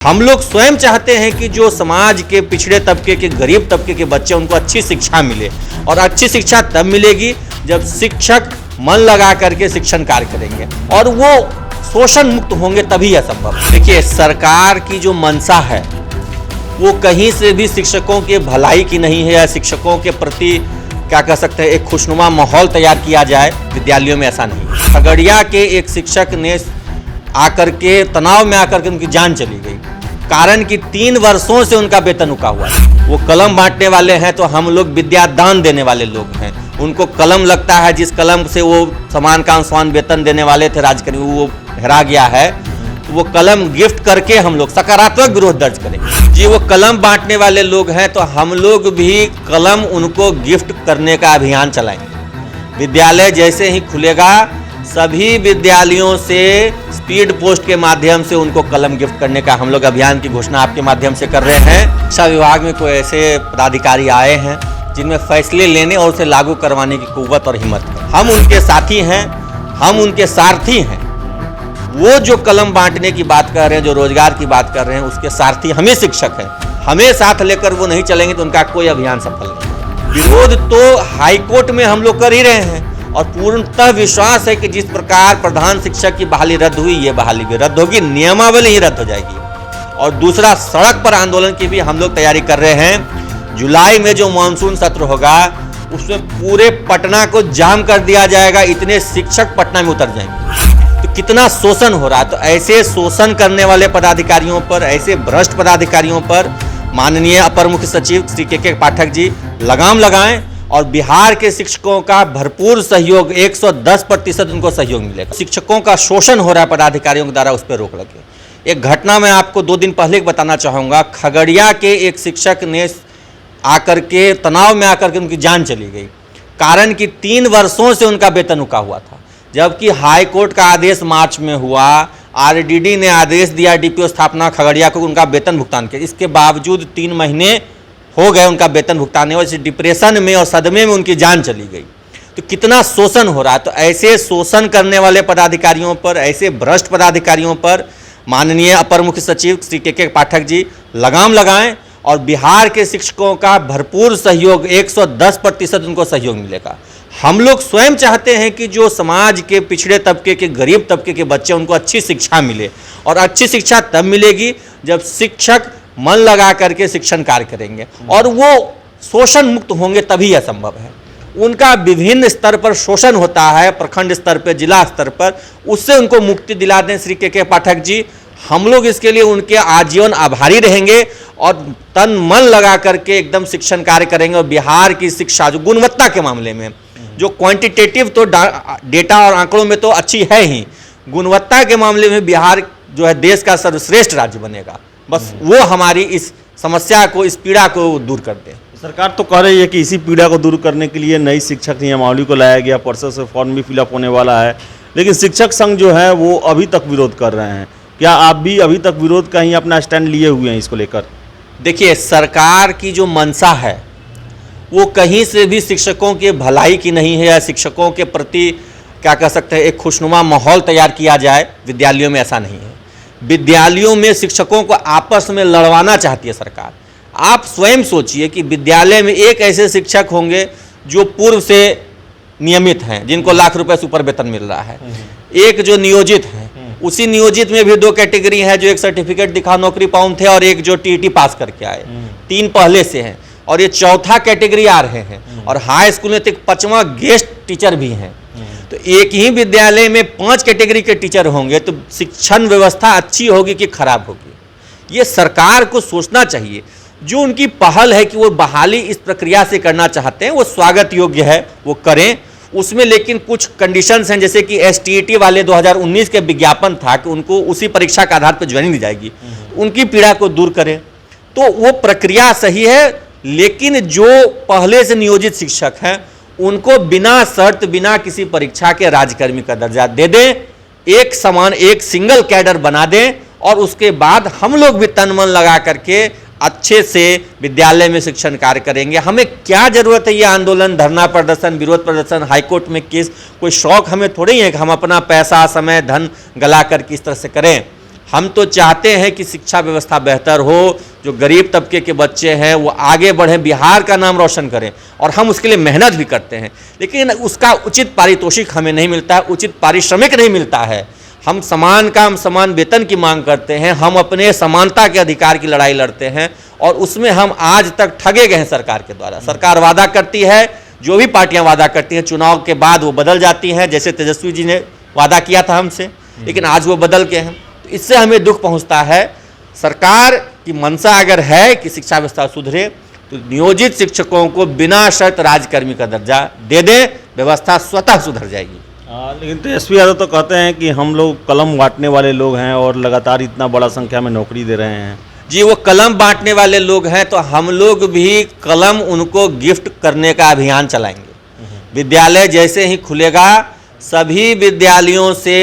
हम लोग स्वयं चाहते हैं कि जो समाज के पिछड़े तबके के गरीब तबके के बच्चे उनको अच्छी शिक्षा मिले और अच्छी शिक्षा तब मिलेगी जब शिक्षक मन लगा करके शिक्षण कार्य करेंगे और वो शोषण मुक्त होंगे, तभी यह संभव है। देखिए, सरकार की जो मंशा है वो कहीं से भी शिक्षकों के भलाई की नहीं है या शिक्षकों के प्रति क्या कह सकते हैं एक खुशनुमा माहौल तैयार किया जाए विद्यालयों में, ऐसा नहीं। खगड़िया के एक शिक्षक ने आकर के तनाव में आकर के उनकी जान चली गई, कारण कि 3 वर्षों से उनका वेतन रुका हुआ है। वो कलम बांटने वाले हैं तो हम लोग विद्यादान देने वाले लोग हैं। उनको कलम लगता है, जिस कलम से वो समान का समान वेतन देने वाले थे राज्यकर्मी, वो हेरा गया है, तो वो कलम गिफ्ट करके हम लोग सकारात्मक विरोध दर्ज करेंगे। जी, वो कलम बांटने वाले लोग हैं तो हम लोग भी कलम उनको गिफ्ट करने का अभियान चलाएंगे। विद्यालय जैसे ही खुलेगा सभी विद्यालयों से स्पीड पोस्ट के माध्यम से उनको कलम गिफ्ट करने का हम लोग अभियान की घोषणा आपके माध्यम से कर रहे हैं। शिक्षा विभाग में कोई ऐसे पदाधिकारी आए हैं जिनमें फैसले लेने और उसे लागू करवाने की कुव्वत और हिम्मत है। हम उनके साथी हैं, हम उनके सारथी हैं। वो जो कलम बांटने की बात कर रहे हैं, जो रोजगार की बात कर रहे हैं, उसके सारथी हमें शिक्षक हैं। हमें साथ लेकर वो नहीं चलेंगे तो उनका कोई अभियान सफल नहीं। विरोध तो हाईकोर्ट में हम लोग कर ही रहे हैं और पूर्णतः विश्वास है कि जिस प्रकार प्रधान शिक्षक की बहाली रद्द हुई, ये बहाली भी रद्द होगी, नियमावली ही रद्द हो जाएगी। और दूसरा, सड़क पर आंदोलन की भी हम लोग तैयारी कर रहे हैं। जुलाई में जो मानसून सत्र होगा उसमें पूरे पटना को जाम कर दिया जाएगा, इतने शिक्षक पटना में उतर जाएंगे। तो कितना शोषण हो रहा है, तो ऐसे शोषण करने वाले पदाधिकारियों पर, ऐसे भ्रष्ट पदाधिकारियों पर माननीय अपर मुख्य सचिव श्री के पाठक जी लगाम लगाएं और बिहार के शिक्षकों का भरपूर सहयोग, 110% उनको सहयोग मिलेगा। शिक्षकों का शोषण हो रहा है पदाधिकारियों के द्वारा, उस पर रोक लगे। एक घटना मैं आपको 2 दिन पहले बताना चाहूँगा। खगड़िया के एक शिक्षक ने आकर के तनाव में आकर के उनकी जान चली गई, कारण कि 3 वर्षों से उनका वेतन रुका हुआ था। जबकि हाई कोर्ट का आदेश मार्च में हुआ, आरडीडी ने आदेश दिया डीपीओ स्थापना खगड़िया को उनका वेतन भुगतान किया, इसके बावजूद 3 महीने हो गए उनका वेतन भुगतान और डिप्रेशन में और सदमे में उनकी जान चली गई। तो कितना शोषण हो रहा है। तो ऐसे शोषण करने वाले पदाधिकारियों पर, ऐसे भ्रष्ट पदाधिकारियों पर माननीय अपर मुख्य सचिव श्री के पाठक जी लगाम लगाएं और बिहार के शिक्षकों का भरपूर सहयोग, 110% उनको सहयोग मिलेगा। हम लोग स्वयं चाहते हैं कि जो समाज के पिछड़े तबके के गरीब तबके के बच्चे उनको अच्छी शिक्षा मिले और अच्छी शिक्षा तब मिलेगी जब शिक्षक मन लगा करके शिक्षण कार्य करेंगे और वो शोषण मुक्त होंगे, तभी यह संभव है। उनका विभिन्न स्तर पर शोषण होता है, प्रखंड स्तर पर, जिला स्तर पर, उससे उनको मुक्ति दिला दें श्री के पाठक जी। हम लोग इसके लिए उनके आजीवन आभारी रहेंगे और तन मन लगा करके एकदम शिक्षण कार्य करेंगे। और बिहार की शिक्षा जो गुणवत्ता के मामले में, जो क्वांटिटेटिव तो डेटा और आंकड़ों में तो अच्छी है ही, गुणवत्ता के मामले में बिहार जो है देश का सर्वश्रेष्ठ राज्य बनेगा। बस वो हमारी इस समस्या को, इस पीड़ा को दूर कर दे। सरकार तो कह रही है कि इसी पीड़ा को दूर करने के लिए नई शिक्षक नियमावली को लाया गया, परसों से फॉर्म भी फिलअप होने वाला है, लेकिन शिक्षक संघ जो है वो अभी तक विरोध कर रहे हैं। क्या आप भी अभी तक विरोध का ही अपना स्टैंड लिए हुए हैं इसको लेकर? देखिए, सरकार की जो मंशा है वो कहीं से भी शिक्षकों के भलाई की नहीं है या शिक्षकों के प्रति क्या कह सकते हैं एक खुशनुमा माहौल तैयार किया जाए विद्यालयों में, ऐसा नहीं है। विद्यालयों में शिक्षकों को आपस में लड़वाना चाहती है सरकार। आप स्वयं सोचिए कि विद्यालय में एक ऐसे शिक्षक होंगे जो पूर्व से नियमित हैं, जिनको लाख रुपए से ऊपर वेतन मिल रहा है, एक जो नियोजित हैं, उसी नियोजित में भी 2 कैटेगरी हैं, जो एक सर्टिफिकेट दिखा नौकरी पाउन थे और एक जो टीईटी पास करके आए, 3 पहले से हैं और ये 4था कैटेगरी आ रहे हैं। और हाई स्कूल में तो 5वां गेस्ट टीचर भी हैं। तो एक ही विद्यालय में 5 कैटेगरी के टीचर होंगे तो शिक्षण व्यवस्था अच्छी होगी कि खराब होगी, ये सरकार को सोचना चाहिए। जो उनकी पहल है कि वो बहाली इस प्रक्रिया से करना चाहते हैं, वो स्वागत योग्य है, वो करें उसमें, लेकिन कुछ कंडीशंस हैं, जैसे कि एसटीईटी वाले 2019 के विज्ञापन था कि उनको उसी परीक्षा के आधार पर ज्वाइनिंग दी जाएगी, उनकी पीड़ा को दूर करें। तो वो प्रक्रिया सही है, लेकिन जो पहले से नियोजित शिक्षक हैं उनको बिना शर्त, बिना किसी परीक्षा के राज्यकर्मी का दर्जा दे दें, एक समान, एक सिंगल कैडर बना दें और उसके बाद हम लोग भी तन मन लगा करके अच्छे से विद्यालय में शिक्षण कार्य करेंगे। हमें क्या जरूरत है ये आंदोलन, धरना प्रदर्शन, विरोध प्रदर्शन, हाईकोर्ट में केस, कोई शौक हमें थोड़ी है कि हम अपना पैसा, समय, धन गला कर किस तरह से करें। हम तो चाहते हैं कि शिक्षा व्यवस्था बेहतर हो, जो गरीब तबके के बच्चे हैं वो आगे बढ़ें, बिहार का नाम रोशन करें, और हम उसके लिए मेहनत भी करते हैं, लेकिन उसका उचित पारितोषिक हमें नहीं मिलता है, उचित पारिश्रमिक नहीं मिलता है। हम समान काम समान वेतन की मांग करते हैं, हम अपने समानता के अधिकार की लड़ाई लड़ते हैं, और उसमें हम आज तक ठगे गए हैं सरकार के द्वारा। सरकार वादा करती है, जो भी पार्टियां वादा करती हैं, चुनाव के बाद वो बदल जाती हैं, जैसे तेजस्वी जी ने वादा किया था हमसे, लेकिन आज वो बदल के हैं। तो इससे हमें दुख पहुंचता है। सरकार की मंशा अगर है कि शिक्षा व्यवस्था सुधरे, तो नियोजित शिक्षकों को बिना शर्त राजकर्मी का दर्जा दे दें, व्यवस्था स्वतः सुधर जाएगी। लेकिन तेजस्वी यादव तो कहते हैं कि हम लोग कलम बांटने वाले लोग हैं और लगातार इतना बड़ा संख्या में नौकरी दे रहे हैं। जी, वो कलम बांटने वाले लोग हैं, तो हम लोग भी कलम उनको गिफ्ट करने का अभियान चलाएंगे। विद्यालय जैसे ही खुलेगा, सभी विद्यालयों से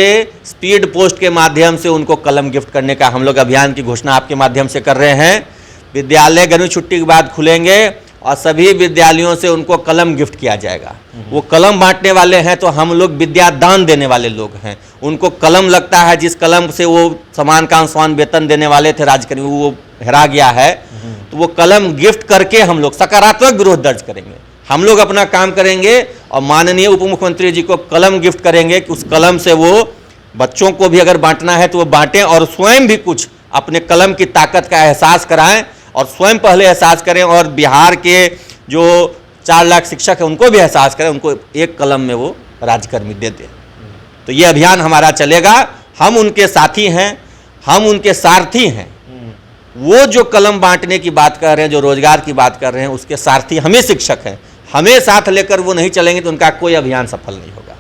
स्पीड पोस्ट के माध्यम से उनको कलम गिफ्ट करने का हम लोग अभियान की घोषणा आपके माध्यम से कर रहे हैं। विद्यालय गर्मी छुट्टी के बाद खुलेंगे और सभी विद्यालयों से उनको कलम गिफ्ट किया जाएगा। वो कलम बांटने वाले हैं, तो हम लोग विद्यादान देने वाले लोग हैं। उनको कलम लगता है, जिस कलम से वो समान काम समान वेतन देने वाले थे राजकर्मी, वो हेरा गया है, तो वो कलम गिफ्ट करके हम लोग सकारात्मक विरोध दर्ज करेंगे। हम लोग अपना काम करेंगे और माननीय उप मुख्यमंत्री जी को कलम गिफ्ट करेंगे कि उस कलम से वो बच्चों को भी अगर बांटना है तो वो बांटें, और स्वयं भी कुछ अपने कलम की ताकत का एहसास कराएं, और स्वयं पहले एहसास करें, और बिहार के जो 4 लाख शिक्षक हैं उनको भी एहसास करें, उनको एक कलम में वो राजकर्मी दे दें। तो ये अभियान हमारा चलेगा। हम उनके साथी हैं, हम उनके सारथी हैं। वो जो कलम बांटने की बात कर रहे हैं, जो रोजगार की बात कर रहे हैं, उसके सारथी हमें शिक्षक हैं। हमें साथ लेकर वो नहीं चलेंगे तो उनका कोई अभियान सफल नहीं होगा।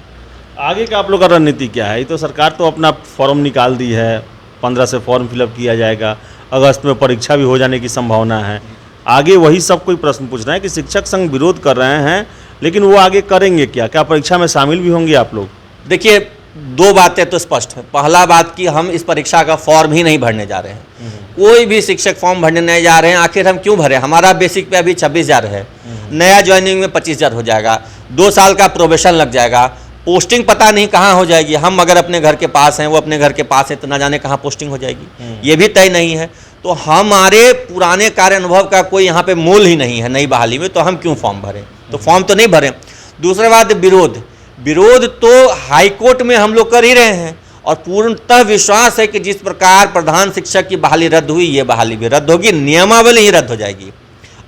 आगे का आप लोग का रणनीति क्या है? ये तो सरकार तो अपना फॉर्म निकाल दी है, 15 से फॉर्म फिलअप किया जाएगा, अगस्त में परीक्षा भी हो जाने की संभावना है। आगे वही सब कोई प्रश्न पूछ रहे हैं कि शिक्षक संघ विरोध कर रहे हैं, लेकिन वो आगे करेंगे क्या? क्या परीक्षा में शामिल भी होंगे आप लोग? देखिए, 2 बातें तो स्पष्ट है। पहला बात कि हम इस परीक्षा का फॉर्म ही नहीं भरने जा रहे हैं। कोई भी शिक्षक फॉर्म भरने नहीं जा रहे हैं। आखिर हम क्यों भरें? हमारा बेसिक पे अभी 26,000 है, नया ज्वाइनिंग में 25,000 हो जाएगा, 2 साल का प्रोबेशन लग जाएगा, पोस्टिंग पता नहीं कहाँ हो जाएगी। हम अगर अपने घर के पास हैं, वो अपने घर के पास है, तो ना जाने कहाँ पोस्टिंग हो जाएगी, ये भी तय नहीं है। तो हमारे पुराने कार्य अनुभव का कोई यहाँ पे मोल ही नहीं है नई बहाली में, तो हम क्यों फॉर्म भरें? तो फॉर्म तो नहीं भरें। दूसरी बात, विरोध तो हाईकोर्ट में हम लोग कर ही रहे हैं, और पूर्णतः विश्वास है कि जिस प्रकार प्रधान शिक्षक की बहाली रद्द हुई, ये बहाली भी रद्द होगी, नियमावली ही रद्द हो जाएगी।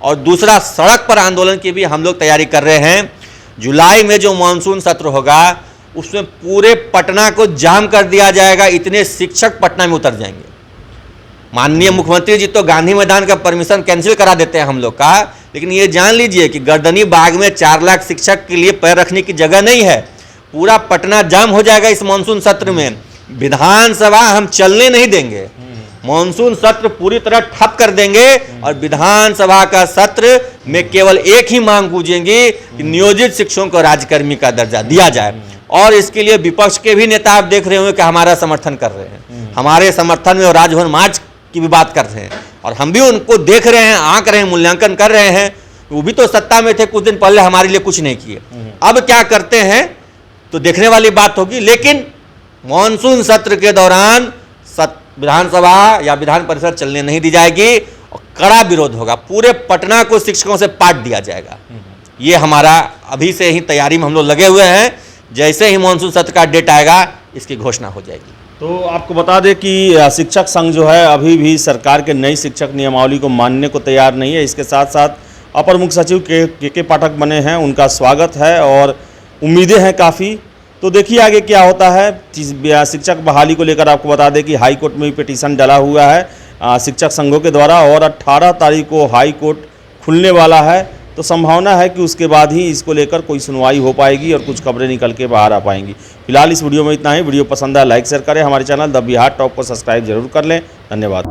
और दूसरा, सड़क पर आंदोलन की भी हम लोग तैयारी कर रहे हैं। जुलाई में जो मानसून सत्र होगा, उसमें पूरे पटना को जाम कर दिया जाएगा, इतने शिक्षक पटना में उतर जाएंगे। माननीय मुख्यमंत्री जी तो गांधी मैदान का परमिशन कैंसिल करा देते हैं हम लोग का, लेकिन ये जान लीजिए कि गर्दनी बाग में 4 लाख शिक्षक के लिए पैर रखने की जगह नहीं है। पूरा पटना जाम हो जाएगा इस मानसून सत्र में। विधानसभा हम चलने नहीं देंगे, मानसून सत्र पूरी तरह ठप कर देंगे, और विधानसभा का सत्र में केवल एक ही मांग गूंजेगी कि नियोजित शिक्षकों को राजकर्मी का दर्जा दिया जाए। और इसके लिए विपक्ष के भी नेता आप देख रहे होंगे कि हमारा समर्थन कर रहे हैं, हमारे समर्थन में और राजभवन मार्च की भी बात कर रहे हैं, और हम भी उनको देख रहे हैं, आंक रहे हैं, मूल्यांकन कर रहे हैं। वो भी तो सत्ता में थे कुछ दिन पहले, हमारे लिए कुछ नहीं किए। अब क्या करते हैं तो देखने वाली बात होगी। लेकिन मानसून सत्र के दौरान विधानसभा या विधान परिषद चलने नहीं दी जाएगी, और कड़ा विरोध होगा। पूरे पटना को शिक्षकों से पाट दिया जाएगा। ये हमारा अभी से ही तैयारी में हम लोग लगे हुए हैं। जैसे ही मानसून सत्र का डेट आएगा, इसकी घोषणा हो जाएगी। तो आपको बता दें कि शिक्षक संघ जो है अभी भी सरकार के नई शिक्षक नियमावली को मानने को तैयार नहीं है। इसके साथ साथ अपर मुख्य सचिव के पाठक बने हैं, उनका स्वागत है और उम्मीदें हैं काफ़ी। तो देखिए आगे क्या होता है। शिक्षक बहाली को लेकर आपको बता दें कि हाई कोर्ट में भी पिटीशन डाला हुआ है शिक्षक संघों के द्वारा, और 18 तारीख को हाई कोर्ट खुलने वाला है। तो संभावना है कि उसके बाद ही इसको लेकर कोई सुनवाई हो पाएगी और कुछ खबरें निकल के बाहर आ पाएंगी। फिलहाल इस वीडियो में इतना ही। वीडियो पसंद आया लाइक शेयर करें, हमारे चैनल द बिहार टॉप को सब्सक्राइब जरूर कर लें। धन्यवाद।